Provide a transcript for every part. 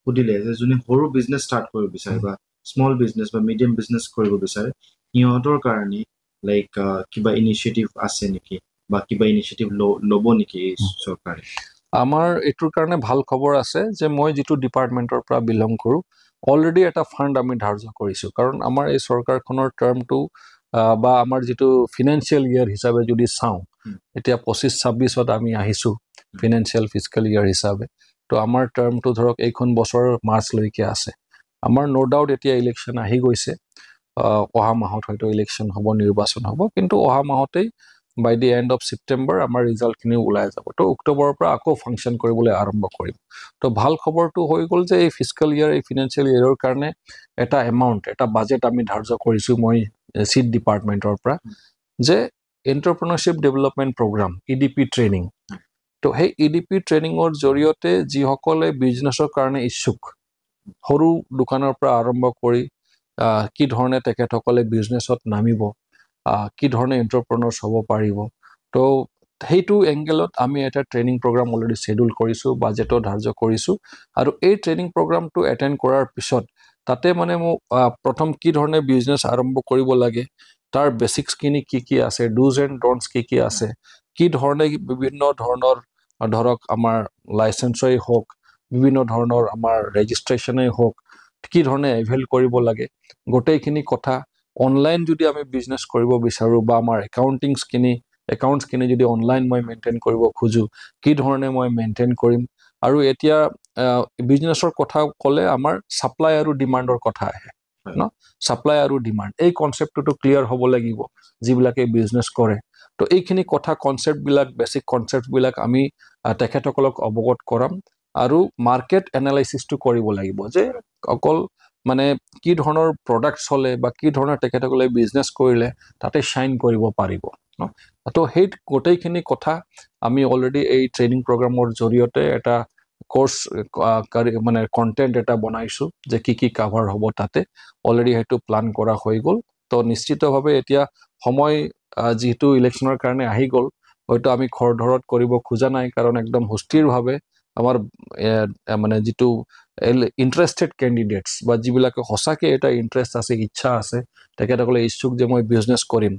সুধিলে যে যোনে সৰু বিজনেছ ষ্টাৰ্ট কৰিব বিচাৰে বা স্মল বিজনেছ বা মিডিয়াম বিজনেছ কৰিব বিচাৰে সিহঁতৰ কাৰণে লাইক কিবা ইনিচিয়েটিভ আছে নেকি বা কিবা ইনিচিয়েটিভ ল'ব নেকি এই চৰকাৰে? আমাৰ এইটোৰ কাৰণে ভাল খবৰ আছে যে মই যিটো ডিপাৰ্টমেণ্টৰ পৰা বিলং কৰোঁ অলৰেডি এটা ফাণ্ড আমি ধাৰ্য কৰিছোঁ, কাৰণ আমাৰ এই চৰকাৰখনৰ টাৰ্মটো বা আমাৰ যিটো ফিনান্সিয়েল ইয়াৰ হিচাপে যদি চাওঁ, এতিয়া 25-26ত আমি আহিছোঁ ফিনান্সিয়েল ফিজিকেল ইয়াৰ হিচাপে, তো আমাৰ টাৰ্মটো ধৰক এইখন বছৰৰ মাৰ্চলৈকে আছে। আমাৰ ন' ডাউট এতিয়া ইলেকশ্যন আহি গৈছে, অহা মাহত হয়তো ইলেকশ্যন হ'ব, নিৰ্বাচন হ'ব, কিন্তু অহা মাহতেই by the end of September আমাৰ ৰিজাল্টখিনি ওলাই যাব। তো অক্টোবৰৰ পৰা আকৌ ফাংচন কৰিবলৈ আৰম্ভ কৰিম। তো ভাল খবৰটো হৈ গ'ল যে এই ফিজিকেল ইয়াৰ, এই ফিনান্সিয়েল ইয়াৰৰ কাৰণে এটা এমাউণ্ট, এটা বাজেট আমি ধাৰ্য কৰিছোঁ মই চিড ডিপাৰ্টমেণ্টৰ পৰা, যে এণ্টাৰপ্ৰেনাৰশ্বিপ ডেভেলপমেণ্ট প্ৰগ্ৰাম EDP ট্ৰেইনিং। তো সেই EDP ট্ৰেইনিঙৰ জৰিয়তে যিসকলে বিজনেছৰ কাৰণে ইচ্ছুক, সৰু দোকানৰ পৰা আৰম্ভ কৰি কি ধৰণে তেখেতসকলে বিজনেছত নামিব, কি ধৰণে এণ্টাৰপ্ৰেনাৰ্ছ হ'ব পাৰিব, তো সেইটো এংগেলত আমি এটা ট্ৰেইনিং প্ৰগ্ৰাম অলৰেডি শ্বেডিউল কৰিছোঁ, বাজেটো ধাৰ্য কৰিছোঁ। আৰু এই ট্ৰেইনিং প্ৰগ্ৰামটো এটেণ্ড কৰাৰ পিছত তাতে মানে মোক প্ৰথম কি ধৰণে বিজনেছ আৰম্ভ কৰিব লাগে, তাৰ বেচিক্সখিনি কি কি আছে, ডুজ এণ্ড ডণ্টছ কি আছে, কি ধৰণে বিভিন্ন ধৰণৰ ধৰক আমাৰ লাইচেন্সেই হওক, বিভিন্ন ধৰণৰ আমাৰ ৰেজিষ্ট্ৰেশ্যনেই হওক, কি ধৰণে এভেইল কৰিব লাগে, গোটেইখিনি কথা অনলাইন যদি আমি বিজনেছ কৰিব বিচাৰোঁ বা আমাৰ একাউণ্টছখিনি যদি অনলাইন মই মেইনটেইন কৰিব খোজোঁ, কি ধৰণে মই মেইনটেইন কৰিম। আৰু এতিয়া বিজনেছৰ কথা ক'লে আমাৰ ছাপ্লাই আৰু ডিমাণ্ডৰ কথা আহে ন, ছাপ্লাই আৰু ডিমাণ্ড, এই কনচেপ্টটো ক্লিয়াৰ হ'ব লাগিব যিবিলাকে বিজনেছ কৰে। তো এইখিনি কথা কনচেপ্টবিলাক, বেছিক কনচেপ্টবিলাক আমি তেখেতসকলক অৱগত কৰাম আৰু মাৰ্কেট এনালাইচিছটো কৰিব লাগিব, যে অকল মানে কি ধৰণৰ প্ৰডাক্ট চলে বা কি ধৰণৰ তেখেতসকলে বিজনেছ কৰিলে তাতে শ্বাইন কৰিব পাৰিব ন। তো সেই গোটেইখিনি কথা আমি অলৰেডি এই ট্ৰেইনিং প্ৰগ্ৰামৰ জৰিয়তে এটা কোৰ্চ মানে কণ্টেণ্ট এটা বনাইছোঁ, যে কি কি কাভাৰ হ'ব তাতে অলৰেডি সেইটো প্লান কৰা হৈ গ'ল। তো নিশ্চিতভাৱে এতিয়া সময় যিহেতু ইলেকশ্যনৰ কাৰণে আহি গ'ল, হয়তো আমি খৰধৰত কৰিব খোজা নাই, কাৰণ একদম সুস্থিৰভাৱে আমাৰ মানে যিটো ইণ্টাৰেষ্টেড কেণ্ডিডেটছ বা যিবিলাকে সঁচাকৈ এটা ইণ্টাৰেষ্ট আছে, ইচ্ছা আছে, তেখেতসকলে ইচ্ছুক যে মই বিজনেছ কৰিম,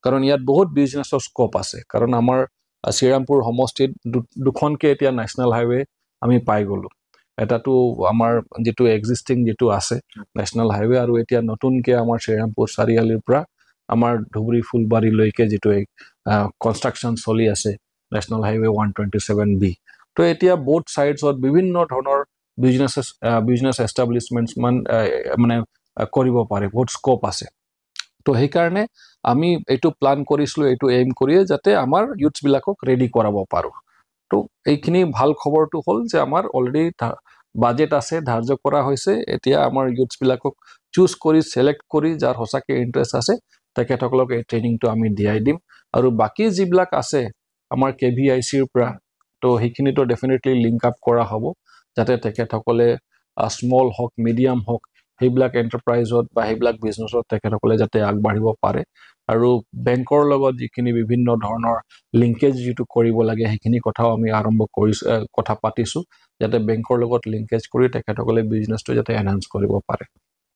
কাৰণ ইয়াত বহুত বিজনেছৰ স্ক'প আছে। কাৰণ আমাৰ শ্ৰীৰামপুৰ সমষ্টিত দুখনকৈ এতিয়া নেশ্যনেল হাইৱে আমি পাই গ'লোঁ। এটাটো আমাৰ যিটো এক্সিষ্টিং যিটো আছে নেশ্যনেল হাইৱে, আৰু এতিয়া নতুনকৈ আমাৰ শ্ৰীৰামপুৰ চাৰিআলিৰ পৰা আমাৰ ধুবুৰী ফুলবাৰীলৈকে যিটো কনষ্ট্ৰাকশ্যন চলি আছে নেশ্যনেল হাইৱে 127B। তো এতিয়া বোথ ছাইডছত বিভিন্ন ধৰণৰ বিজনেছ এষ্টাব্লিছমেণ্টছ মানে কৰিব পাৰে, বহুত স্ক'প আছে। তো সেইকাৰণে আমি এইটো প্লান কৰিছিলোঁ, এইটো এইম কৰিয়ে যাতে আমাৰ ইউথছবিলাকক ৰেডি কৰাব পাৰোঁ। তো এইখিনি ভাল খবৰটো হ'ল যে আমাৰ অলৰেডি বাজেট আছে, ধাৰ্য কৰা হৈছে। এতিয়া আমাৰ ইউথছবিলাকক চুজ কৰি, ছিলেক্ট কৰি, যাৰ সঁচাকৈ ইণ্টাৰেষ্ট আছে তেখেতসকলক এই ট্ৰেইনিংটো আমি দিয়াই দিম। আৰু বাকী যিবিলাক আছে আমাৰ KVICৰ পৰা, তো সেইখিনিতো ডেফিনেটলি লিংক আপ কৰা হ'ব, যাতে তেখেতসকলে স্মল হওক, মিডিয়াম হওক, সেইবিলাক এণ্টাৰপ্ৰাইজত বা সেইবিলাক বিজনেছত তেখেতসকলে যাতে আগবাঢ়িব পাৰে। আৰু বেংকৰ লগত যিখিনি বিভিন্ন ধৰণৰ লিংকেজ যিটো কৰিব লাগে, সেইখিনি কথাও আমি কথা পাতিছোঁ, যাতে বেংকৰ লগত লিংকেজ কৰি তেখেতসকলে বিজনেছটো যাতে এনহান্স কৰিব পাৰে।